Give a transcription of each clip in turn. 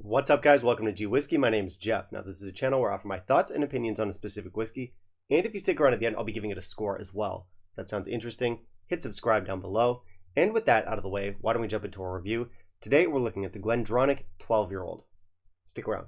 What's up, guys? Welcome to G Whiskey. My name is Jeff. Now, this is a channel where I offer my thoughts and opinions on a specific whiskey, and if you stick around at the end, I'll be giving it a score as well. If that sounds interesting, hit subscribe down below. And with that out of the way, why don't we jump into our review? Today, we're looking at the Glendronach 12-year-old. Stick around.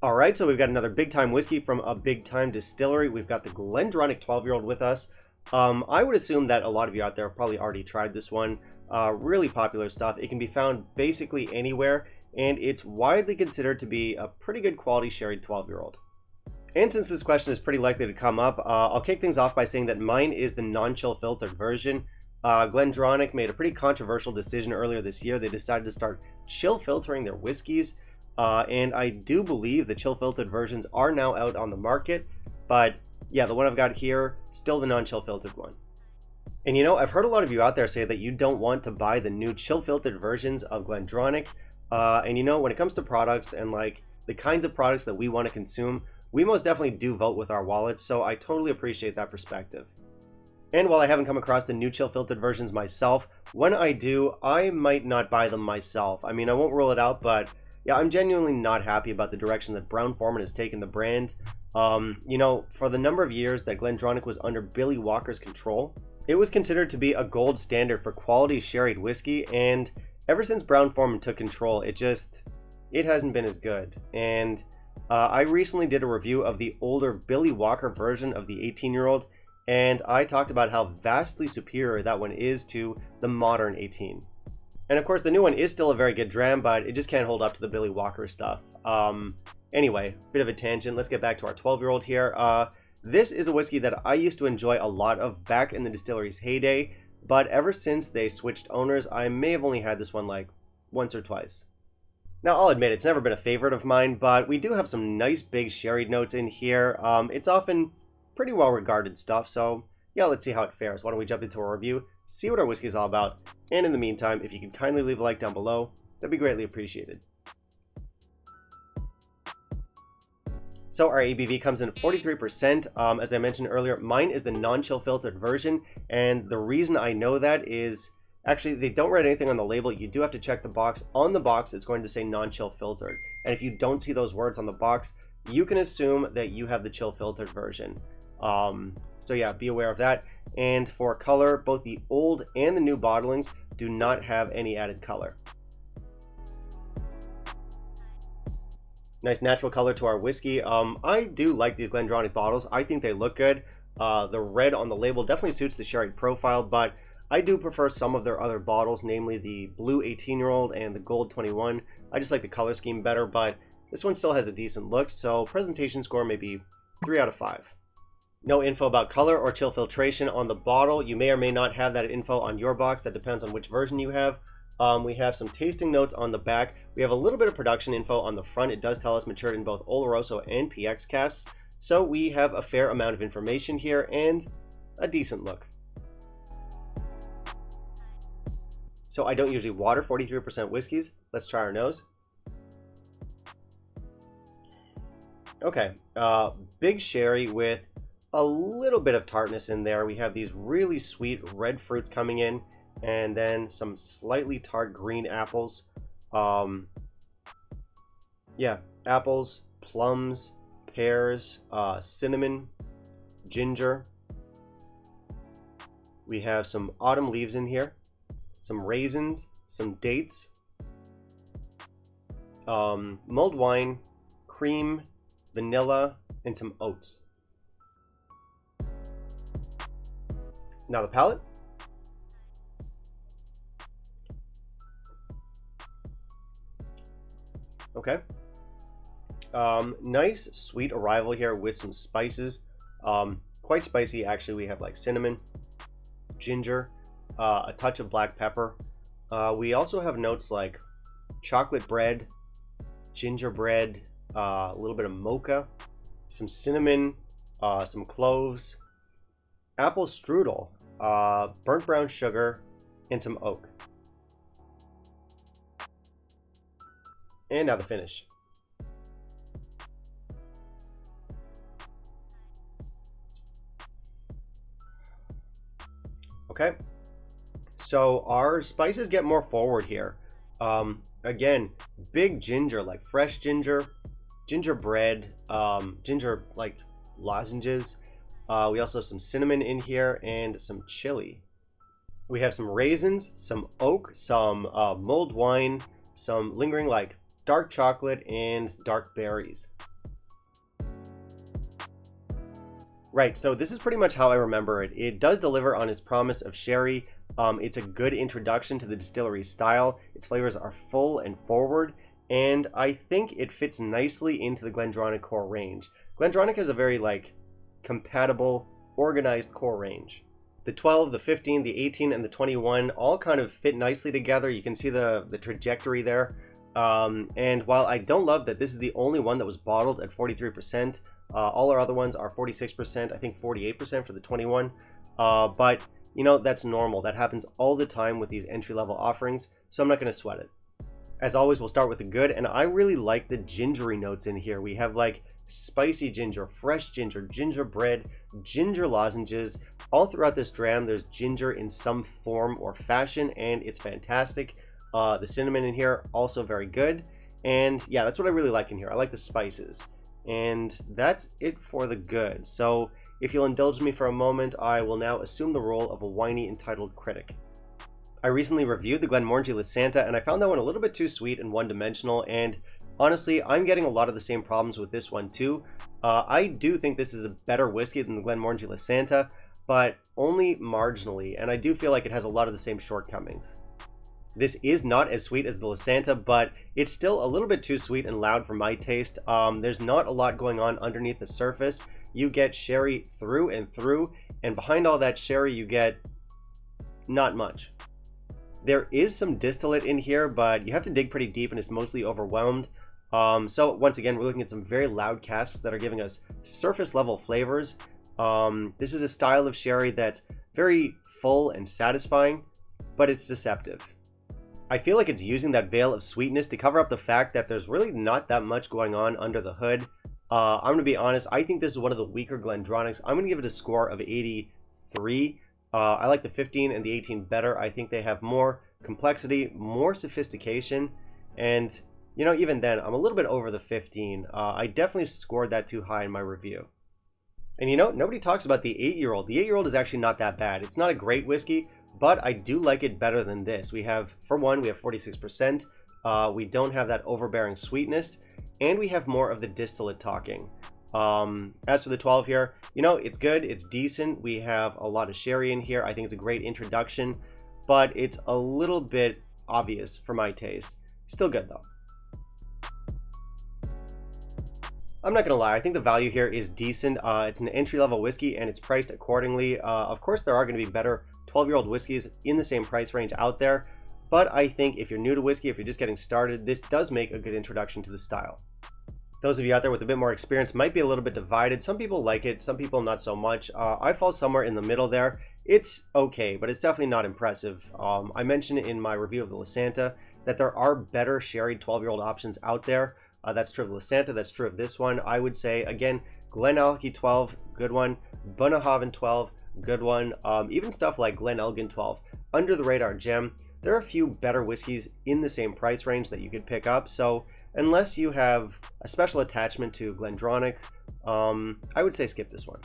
Alright, so we've got another big-time whiskey from a big-time distillery. We've got the Glendronach 12-year-old with us. I would assume that a lot of you out there have probably already tried this one. Really popular stuff. It can be found basically anywhere, and it's widely considered to be a pretty good quality sherry 12-year-old. And since this question is pretty likely to come up, I'll kick things off by saying that mine is the non-chill filtered version. Glendronach made a pretty controversial decision earlier this year. They decided to start chill filtering their whiskeys, and I do believe the chill filtered versions are now out on the market, but yeah, the one I've got here, still the non-chill filtered one. And you know, I've heard a lot of you out there say that you don't want to buy the new chill filtered versions of Glendronach. And you know, when it comes to products and like the kinds of products that we want to consume, we most definitely do vote with our wallets, so I totally appreciate that perspective. And while I haven't come across the new chill filtered versions myself, when I do, I might not buy them myself. I mean, I won't rule it out, but yeah, I'm genuinely not happy about the direction that Brown-Forman has taken the brand. You know, for the number of years that Glendronach was under Billy Walker's control, it was considered to be a gold standard for quality sherried whiskey, and ever since Brown-Forman took control, it hasn't been as good. And I recently did a review of the older Billy Walker version of the 18-year-old, and I talked about how vastly superior that one is to the modern 18. And of course, the new one is still a very good dram, but it just can't hold up to the Billy Walker stuff. Anyway, bit of a tangent. Let's get back to our 12-year-old here. This is a whiskey that I used to enjoy a lot of back in the distillery's heyday, but ever since they switched owners, I may have only had this one like once or twice. Now, I'll admit it's never been a favorite of mine, but we do have some nice big sherried notes in here. It's often pretty well-regarded stuff, so yeah, let's see how it fares. Why don't we jump into our review, see what our whiskey is all about, and in the meantime, if you could kindly leave a like down below, that'd be greatly appreciated. So our ABV comes in at 43%. As I mentioned earlier, mine is the non-chill filtered version, and the reason I know that is actually they don't write anything on the label. You do have to check the box. On the box, it's going to say non-chill filtered, and if you don't see those words on the box, you can assume that you have the chill filtered version. So yeah, be aware of that. And for color, both the old and the new bottlings do not have any added color. Nice natural color to our whiskey. I do like these Glendronach bottles. I think they look good. The red on the label definitely suits the sherry profile, but I do prefer some of their other bottles, namely the blue 18-year-old and the gold 21. I just like the color scheme better, but this one still has a decent look, so presentation score may be 3 out of 5. No info about color or chill filtration on the bottle. You may or may not have that info on your box. That depends on which version you have. We have some tasting notes on the back. We have a little bit of production info on the front. It does tell us matured in both Oloroso and PX casks. So we have a fair amount of information here and a decent look. So I don't usually water 43% whiskeys. Let's try our nose. Okay, big sherry with a little bit of tartness in there. We have these really sweet red fruits coming in, and then some slightly tart green apples. Yeah, apples, plums, pears, cinnamon, ginger. We have some autumn leaves in here, some raisins, some dates, mulled wine, cream, vanilla, and some oats. Now the palate. Okay. Nice sweet arrival here with some spices. Quite spicy actually. We have like cinnamon, ginger, a touch of black pepper. We also have notes like chocolate bread, gingerbread, a little bit of mocha, some cinnamon, some cloves, apple strudel, burnt brown sugar, and some oak. And now the finish. Okay, So our spices get more forward here. Again, big ginger, like fresh ginger, gingerbread, ginger like lozenges. We also have some cinnamon in here and some chili. We have some raisins, some oak, some mulled wine, some lingering like dark chocolate and dark berries. Right, so this is pretty much how I remember it. It does deliver on its promise of sherry. It's a good introduction to the distillery style. Its flavors are full and forward, and I think it fits nicely into the Glendronach core range. Glendronach has a very like compatible, organized core range. The 12, the 15, the 18, and the 21 all kind of fit nicely together. You can see the trajectory there. And while I don't love that this is the only one that was bottled at 43%, all our other ones are 46%, I think 48% for the 21. But, you know, that's normal. That happens all the time with these entry-level offerings, so I'm not going to sweat it. As always, we'll start with the good, and I really like the gingery notes in here. We have like spicy ginger, fresh ginger, gingerbread, ginger lozenges. All throughout this dram, there's ginger in some form or fashion, and it's fantastic. The cinnamon in here, also very good. And yeah, that's what I really like in here. I like the spices. And that's it for the good. So if you'll indulge me for a moment, I will now assume the role of a whiny, entitled critic. I recently reviewed the Glenmorangie Lysanta, and I found that one a little bit too sweet and one-dimensional, and honestly, I'm getting a lot of the same problems with this one too. I do think this is a better whiskey than the Glenmorangie Lysanta, but only marginally, and I do feel like it has a lot of the same shortcomings. This is not as sweet as the Lysanta, but it's still a little bit too sweet and loud for my taste. There's not a lot going on underneath the surface. You get sherry through and through, and behind all that sherry you get not much. There is some distillate in here, but you have to dig pretty deep and it's mostly overwhelmed. So once again, we're looking at some very loud casks that are giving us surface level flavors. This is a style of sherry that's very full and satisfying, but it's deceptive. I feel like it's using that veil of sweetness to cover up the fact that there's really not that much going on under the hood. I'm going to be honest, I think this is one of the weaker Glendronachs. I'm going to give it a score of 83. I like the 15 and the 18 better. I think they have more complexity, more sophistication, and you know, even then, I'm a little bit over the 15. I definitely scored that too high in my review. And you know, nobody talks about the 8-year-old. The 8-year-old is actually not that bad. It's not a great whiskey, but I do like it better than this. We have, for one, we have 46%. We don't have that overbearing sweetness, and we have more of the distillate talking. As for the 12 here, you know, it's good, it's decent. We have a lot of sherry in here. I think it's a great introduction, but it's a little bit obvious for my taste. Still good though. I'm not gonna lie, I think the value here is decent. It's an entry-level whiskey and it's priced accordingly. Of course, there are gonna be better 12-year-old whiskeys in the same price range out there, but I think if you're new to whiskey, if you're just getting started, this does make a good introduction to the style. Those of you out there with a bit more experience might be a little bit divided. Some people like it, some people not so much. I fall somewhere in the middle there. It's okay, but it's definitely not impressive. I mentioned in my review of the Lysanta that there are better sherried 12-year-old options out there. That's true of the Lysanta, that's true of this one. I would say, again, Glenallachie 12, good one. Bunnahabhain 12, good one. Even stuff like Glenelgin 12, under the radar gem. There are a few better whiskeys in the same price range that you could pick up, so unless you have a special attachment to Glendronach, I would say skip this one.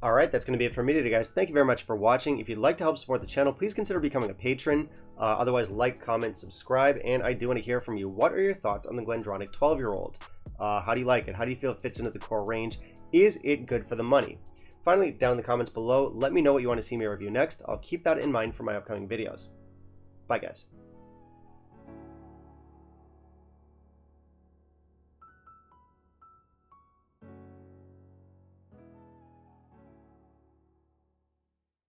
Alright, that's going to be it for me today, guys. Thank you very much for watching. If you'd like to help support the channel, please consider becoming a patron. Otherwise, like, comment, subscribe, and I do want to hear from you. What are your thoughts on the Glendronach 12-year-old? How do you like it? How do you feel it fits into the core range? Is it good for the money? Finally, down in the comments below, let me know what you want to see me review next. I'll keep that in mind for my upcoming videos. Bye, guys.